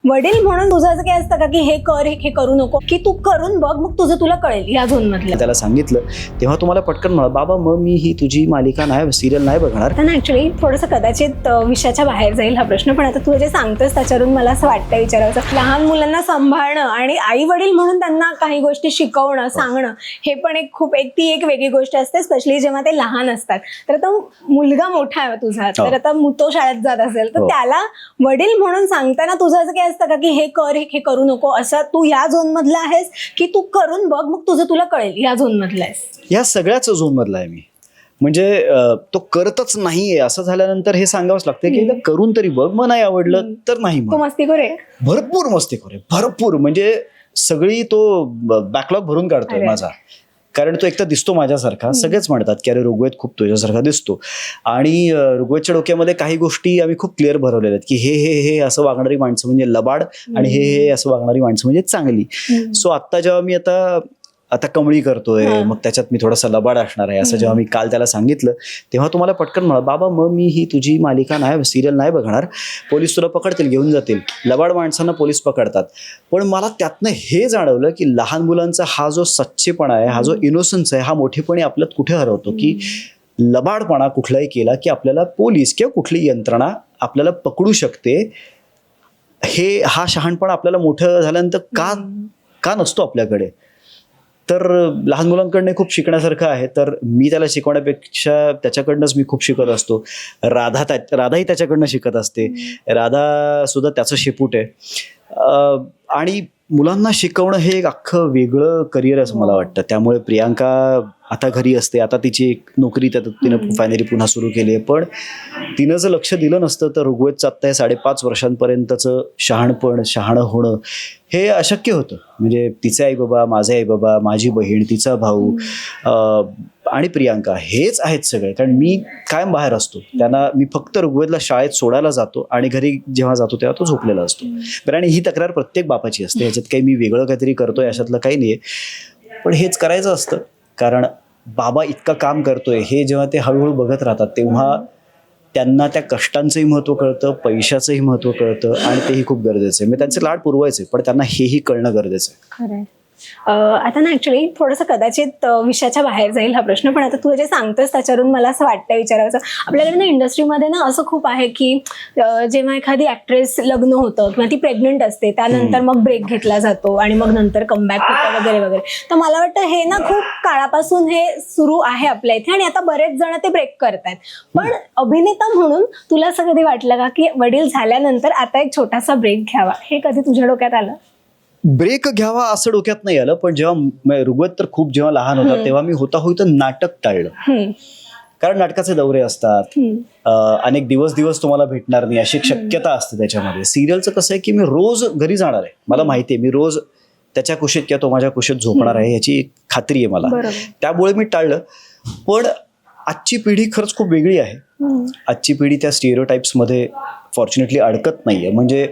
वडील म्हणून तुझं असं काय असतं का की हे कर हे करू नको, की तू करून बघ मग तुझं तुला कळेल या झोन मधलं? त्याला सांगितलं तेव्हा तुम्हाला पटकन म्हणा, बाबा मग मी ही तुझी मालिका नाही, सिरियल नाही बघणार. आता ना ऍक्च्युली थोडंसं कदाचित विषयाच्या बाहेर जाईल हा प्रश्न, पण आता तू जे सांगतोस त्याच्यावरून मला असं वाटतं विचारायचं, लहान मुलांना सांभाळणं आणि आई वडील म्हणून त्यांना काही गोष्टी शिकवणं सांगणं हे पण ती एक वेगळी गोष्ट असते, स्पेशली जेव्हा ते लहान असतात. तर आता मुलगा मोठा आहे तुझा, तर आता तो शाळेत जात असेल तर त्याला वडील म्हणून सांगताना तुझं असं काय असतं का की हे कर हे करू नको, असं तू या झोन मधला आहेस की तू करून बघ मग तुझं तुला कळेल या झोन मधला आहेस? या सगळ्याच झोन मधला आहे मी. म्हणजे तो करतच नाहीये असं झाल्यानंतर हे सांगावंच लागतं की एकदा करून तरी बघ, मग नाही आवडलं तर नाही. तू मस्तीखोर आहे? भरपूर मस्तीखोर आहे, भरपूर. म्हणजे सगळी तो बॅकलॉग भरून काढतोय माझा. कारण तो एकदा दिसतो माझ्यासारखा. सगळेच म्हणतात की अरे ऋग्वेद खूप तुझ्यासारखा दिसतो. आणि ऋग्वेदच्या डोक्यामध्ये काही गोष्टी आम्ही खूप क्लिअर भरवलेल्या आहेत की हे हे हे असं वागणारी माणसं म्हणजे लबाड आणि हे हे असं वागणारी माणसं म्हणजे चांगली. सो आत्ता जेव्हा मी आता कमळी करतोय, मग त्याच्यात मी थोडासा लबाड असणार आहे असं जेव्हा मी काल त्याला सांगितलं तेव्हा तुम्हाला पटकन म्हणा, बाबा मग मी ही तुझी मालिका नाही, सिरियल नाही बघणार. पोलीस तुला पकडतील, घेऊन जातील. लबाड माणसांना पोलीस पकडतात. पण मला त्यातनं हे जाणवलं की लहान मुलांचा हा जो सच्चेपणा आहे, हा जो इनोसन्स आहे, हा मोठेपणी आपल्यात कुठे हरवतो. की लबाडपणा कुठलाही केला की आपल्याला पोलीस किंवा कुठली यंत्रणा आपल्याला पकडू शकते. हा शहाणपणा आपल्याला मोठं झाल्यानंतर का नसतो आपल्याकडे. तर लहान मुलांकडनं खूप शिकण्यासारखं आहे. तर मी त्याला शिकवण्यापेक्षा त्याच्याकडनंच मी खूप शिकत असतो. राधाही त्याच्याकडनं शिकत असते. राधा सुद्धा त्याचं शेपूट आहे. आणि मुलांना शिकवणं हे एक अख्खं वेगळं करिअर असं मला वाटतं. त्यामुळे प्रियांका आता घरी असते, आता तिची एक नोकरी तिनं फायनली पुन्हा सुरू केली आहे. पण तिनं जर लक्ष दिलं नसतं तर ऋग्वेदचं आत्ता हे 5.5 वर्षांपर्यंतचं शहाणं होणं हे अशक्य होतं. म्हणजे तिचे आई बाबा, माझे आई बाबा, माझी बहीण, तिचा भाऊ आणि प्रियांका हेच आहेत सगळे. कारण मी कायम बाहेर असतो. मी फक्त ऋग्वेदला शाळेत सोडायला जातो आणि घरी जेव्हा जातो तेव्हा तो झोपलेला असतो. बरं, आणि ही तक्रार प्रत्येक बापाची असते. ह्याच्यात काही मी वेगळं काहीतरी करतोय अशातलं काही नाहीये. पण हेच करायचं असतं कारण बाबा इतकं काम करतोय हे जेव्हा ते हळूहळू बघत राहतात तेव्हा त्यांना त्या कष्टांचंही महत्त्व कळतं, पैशाचंही महत्त्व कळतं आणि तेही खूप गरजेचं आहे. मी त्यांचे लाड पुरवायचे, पण त्यांना हेही कळणं गरजेचं आहे. खरं. आता ना ऍक्च्युली थोडंसं कदाचित विषयाच्या बाहेर जाईल हा प्रश्न, पण आता तू जे सांगतोस त्याच्यावरून मला असं वाटतं विचारायचं, आपल्याकडे ना इंडस्ट्रीमध्ये ना असं खूप आहे की जेव्हा एखादी ऍक्ट्रेस लग्न होतं किंवा ती प्रेग्नंट असते त्यानंतर मग ब्रेक घेतला जातो आणि मग नंतर कमबॅक होतं वगैरे वगैरे. तर मला वाटतं हे ना खूप काळापासून हे सुरू आहे आपल्या इथे आणि आता बरेच जण ते ब्रेक करतायत. पण अभिनेता म्हणून तुला असं कधी वाटलं का की वडील झाल्यानंतर आता एक छोटासा ब्रेक घ्यावा, हे कधी तुझ्या डोक्यात आलं? ब्रेक घ्यावा असं डोक्यात नाही आलं. पण जेव्हा ऋग्वेद तर खूप जेव्हा लहान होता तेव्हा मी होतं नाटक टाळलं. कारण नाटकाचे दौरे असतात, अनेक दिवस तुम्हाला भेटणार नाही अशी शक्यता असते त्याच्यामध्ये. सिरियलचं कसं आहे की मी रोज घरी जाणार आहे, मला माहिती आहे मी रोज त्याच्या कुशीत किंवा तो माझ्या कुशीत झोपणार आहे याची खात्री आहे मला. त्यामुळे मी टाळलं. पण आजची पिढी खरंच खूप वेगळी आहे. आजची पिढी त्या स्टिरियोटाइप्समध्ये फॉर्च्युनेटली अडकत नाहीये. म्हणजे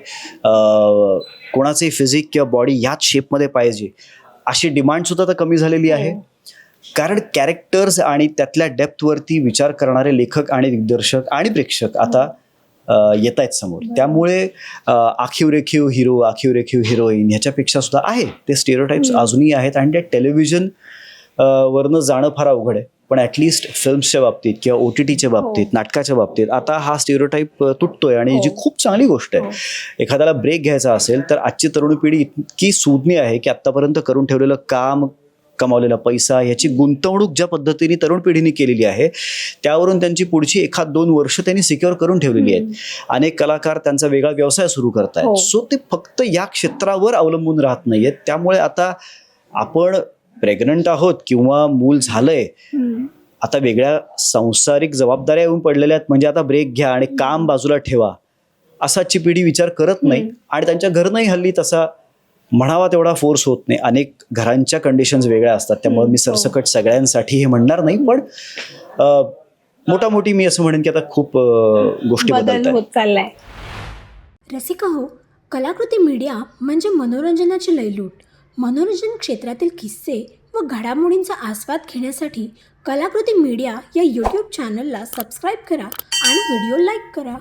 कोणाचंही फिजिक किंवा बॉडी याच शेपमध्ये पाहिजे अशी डिमांड सुद्धा आता कमी झालेली आहे. कारण कॅरेक्टर्स आणि त्यातल्या डेप्थवरती विचार करणारे लेखक आणि दिग्दर्शक आणि प्रेक्षक आता येत आहेत समोर. त्यामुळे आखीव रेखीव हिरो, आखीव रेखीव हिरोईन ह्याच्यापेक्षा सुद्धा आहे ते स्टिरियोटाइप्स अजूनही आहेत. आणि त्या टेलिव्हिजन वरनं जाणं फार अवघड आहे. पण ॲटलिस्ट फिल्म्सच्या बाबतीत किंवा OTTच्या बाबतीत, नाटकाच्या बाबतीत आता हा स्टिरियोटाइप तुटतोय आणि जी खूप चांगली गोष्ट आहे. एखाद्याला ब्रेक घ्यायचा असेल तर आजची तरुण पिढी इतकी सुज्ञ आहे की आत्तापर्यंत करून ठेवलेलं काम, कमावलेला पैसा याची गुंतवणूक ज्या पद्धतीने तरुण पिढीने केलेली आहे त्यावरून त्यांची पुढची 1-2 वर्ष त्यांनी सिक्युअर करून ठेवलेली आहेत. अनेक कलाकार त्यांचा वेगळा व्यवसाय सुरू करतायत. सो ते फक्त या क्षेत्रावर अवलंबून राहत नाहीयेत. त्यामुळे आता आपण प्रेग्नंट आहोत किंवा मूल झालंय, आता वेगळ्या सांसारिक जबाबदाऱ्या येऊन पडलेल्या आहेत. म्हणजे आता ब्रेक घ्या आणि काम बाजूला ठेवा असाची पिढी विचार करत नाही. आणि त्यांच्या घरनंही हल्ली तसा म्हणावा तेवढा फोर्स होत नाही. अनेक घरांच्या कंडिशन्स वेगळ्या असतात. त्यामुळे मी सरसकट सगळ्यांसाठी हे म्हणणार नाही. पण मोठी मी असं म्हणेन की आता खूप गोष्टी बदलत चाललाय. रसिका हो, कलाकृती मीडिया म्हणजे मनोरंजनाची लयलूट. मनोरंजन क्षेत्रातील किस्से व घडामोडींचा आस्वाद घेण्यासाठी कलाकृती मीडिया या YouTube चॅनलला सबस्क्राईब करा आणि व्हिडिओ लाईक करा.